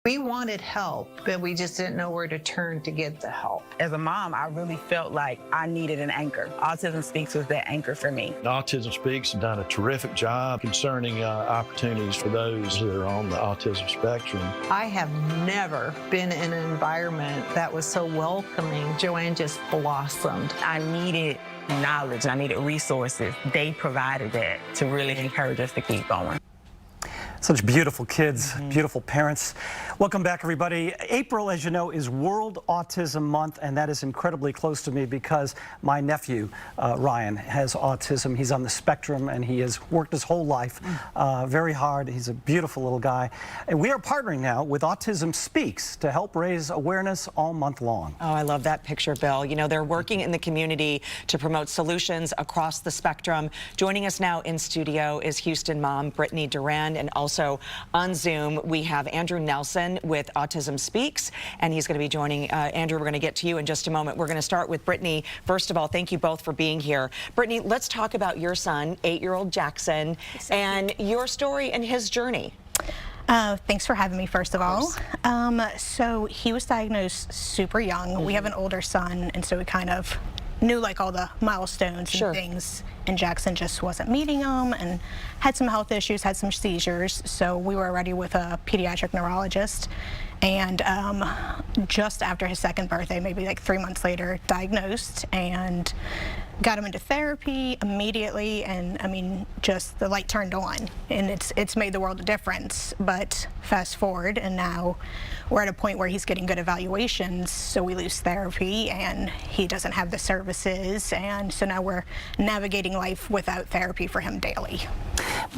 We wanted help, but we just didn't know where to turn to get the help. As a mom, I really felt like I needed an anchor. Autism Speaks was that anchor for me. Autism Speaks has done a terrific job concerning opportunities for those that are on the autism spectrum. I have never been in an environment that was so welcoming. Joanne just blossomed. I needed knowledge, I needed resources. They provided that to really encourage us to keep going. Such beautiful kids, beautiful parents. Welcome back, everybody. April, as you know, is World Autism Month, and that is incredibly close to me because my nephew, Ryan, has autism. He's on the spectrum, and he has worked his whole life very hard. He's a beautiful little guy. And we are partnering now with Autism Speaks to help raise awareness all month long. Oh, I love that picture, Bill. You know, they're working in the community to promote solutions across the spectrum. Joining us now in studio is Houston mom, Brittany Durand, and also on Zoom, we have Andrew Nelson with Autism Speaks, and he's going to be joining. Andrew, we're going to get to you in just a moment. We're going to start with Brittany. First of all, thank you both for being here. Brittany, let's talk about your son, 8-year-old Jackson, and your story and his journey. Thanks for having me, first of all. So he was diagnosed super young. We have an older son, and so we kind of knew like all the milestones and things, and Jackson just wasn't meeting them and had some health issues, had some seizures, so we were already with a pediatric neurologist, and just after his second birthday, maybe like 3 months later, diagnosed, and got him into therapy immediately, and I mean, just the light turned on, and it's made the world a difference. But fast forward, and now we're at a point where he's getting good evaluations, so we lose therapy, and he doesn't have the services, and so now we're navigating life without therapy for him daily.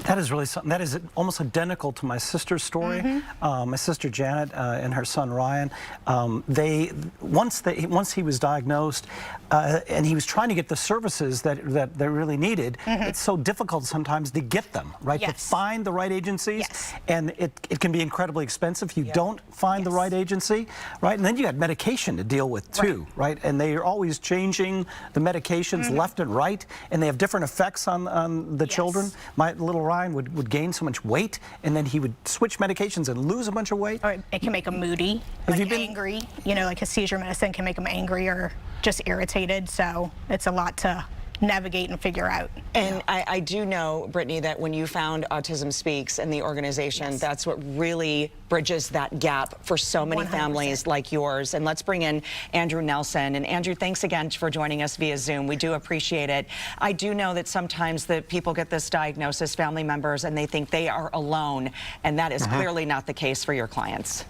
That is really something. That is almost identical to my sister's story. My sister Janet and her son Ryan. Once he was diagnosed, and he was trying to get the services that they really needed. It's so difficult sometimes to get them, right? To find the right agencies, and it can be incredibly expensive if you don't find the right agency, right? And then you got medication to deal with too, right? And they are always changing the medications left and right, and they have different effects on the children. My little Ryan would gain so much weight, and then he would switch medications and lose a bunch of weight. Or it can make him moody, like angry. You know, like a seizure medicine can make him angry or just irritated, so it's a lot to navigate and figure out. And I do know, Brittany, that when you found Autism Speaks and the organization, that's what really bridges that gap for so many 100%. Families like yours. And let's bring in Andrew Nelson. And Andrew, thanks again for joining us via Zoom. We do appreciate it. I do know that sometimes the people get this diagnosis, family members, and they think they are alone, and that is clearly not the case for your clients.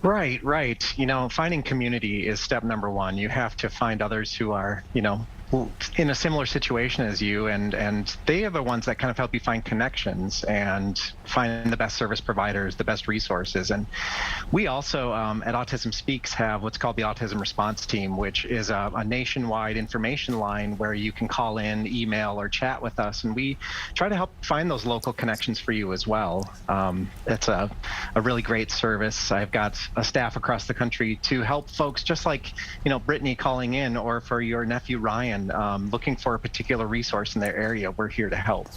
Right, right. You know, finding community is step number one. You have to find others who are, you know, in a similar situation as you, and they are the ones that kind of help you find connections and find the best service providers, the best resources. And we also at Autism Speaks have what's called the Autism Response Team, which is a nationwide information line where you can call in, email, or chat with us, and we try to help find those local connections for you as well. It's a really great service. I've got a staff across the country to help folks just like, you know, Brittany calling in, or for your nephew Ryan looking for a particular resource in their area. We're here to help.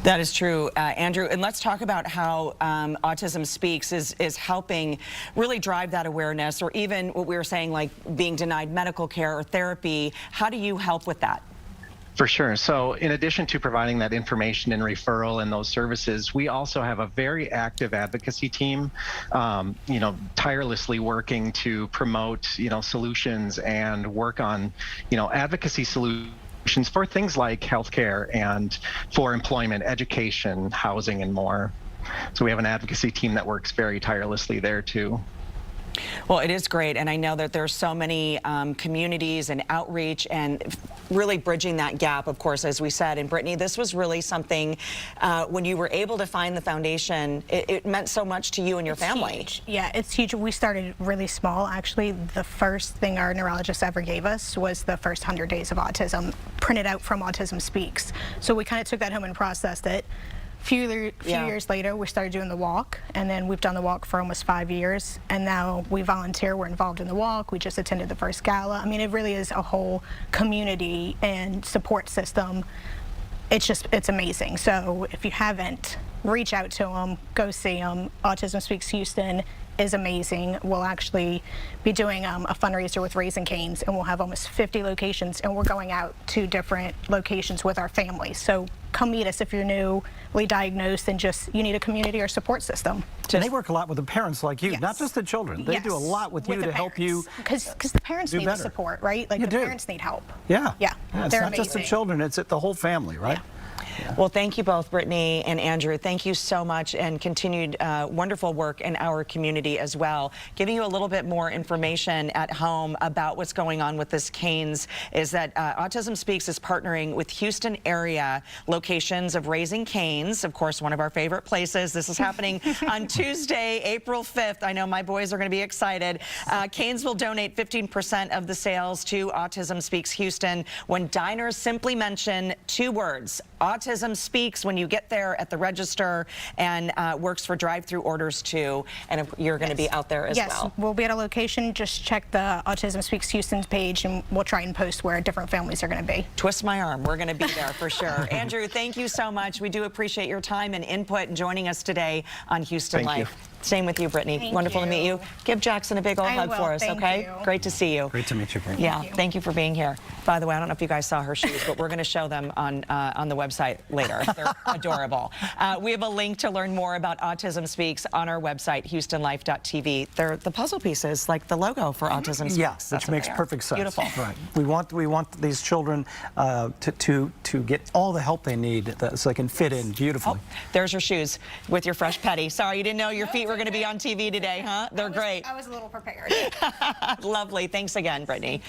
That is true, Andrew. And let's talk about how Autism Speaks is helping really drive that awareness, or even what we were saying, like being denied medical care or therapy. How do you help with that? For sure. So in addition to providing that information and referral and those services, we also have a very active advocacy team, you know, tirelessly working to promote, you know, solutions and work on, you know, advocacy solutions for things like healthcare and for employment, education, housing, and more. So we have an advocacy team that works very tirelessly there too. Well, it is great, and I know that there's so many communities and outreach and really bridging that gap, of course, as we said. And Brittany, this was really something, when you were able to find the foundation, it meant so much to you and your family. Huge. Yeah, it's huge. We started really small. Actually, the first thing our neurologist ever gave us was the first 100 days of autism, printed out from Autism Speaks. So we kind of took that home and processed it. Few years later, we started doing the walk, and then we've done the walk for almost 5 years, and now we volunteer. We're involved in the walk. We just attended the first gala. I mean, it really is a whole community and support system it's amazing. So if you haven't, reach out to them, go see them. Autism Speaks Houston is amazing. We'll actually be doing a fundraiser with Raising Cane's, and we'll have almost 50 locations, and we're going out to different locations with our families. So come meet us if you're newly diagnosed and just you need a community or support system. And they work a lot with the parents like you, Yes. not just the children. They do a lot with you to help you because the parents need the better. support, right? Like You the do. parents need help. Yeah. Yeah, It's they're not just the amazing. children, it's the whole family, right? Well, thank you both, Brittany and Andrew. Thank you so much, and continued wonderful work in our community as well. Giving you a little bit more information at home about what's going on with this Cane's is that Autism Speaks is partnering with Houston area locations of Raising Cane's, of course, one of our favorite places. This is happening on Tuesday, April 5th. I know my boys are going to be excited. Cane's will donate 15% of the sales to Autism Speaks Houston when diners simply mention 2 words, Autism Speaks, when you get there at the register, and works for drive-through orders too. And you're going to be out there as well. Yes, we'll be at a location. Just check the Autism Speaks Houston's page, and we'll try and post where different families are going to be. Twist my arm. We're going to be there for sure. Andrew, thank you so much. We do appreciate your time and input and joining us today on Houston Thank you. Life. Same with you, Brittany. Thank Wonderful to meet you. you. Give Jackson a big old I hug will. for us, Thank okay? you. Great to see you. Great to meet you, Brittany. Yeah, thank you for being here. By the way, I don't know if you guys saw her shoes, but we're going to show them on the website later. They're adorable. We have a link to learn more about Autism Speaks on our website, HoustonLife.tv. They're the puzzle pieces, like the logo for Autism Speaks. Yeah, That's which what makes they are. perfect sense. Beautiful. Right. We want these children to get all the help they need so they can fit in beautifully. Oh, there's your shoes with your fresh petty. Sorry, you didn't know your feet were going to be on TV today, huh? They're great. I was a little prepared. Lovely. Thanks again, Brittany.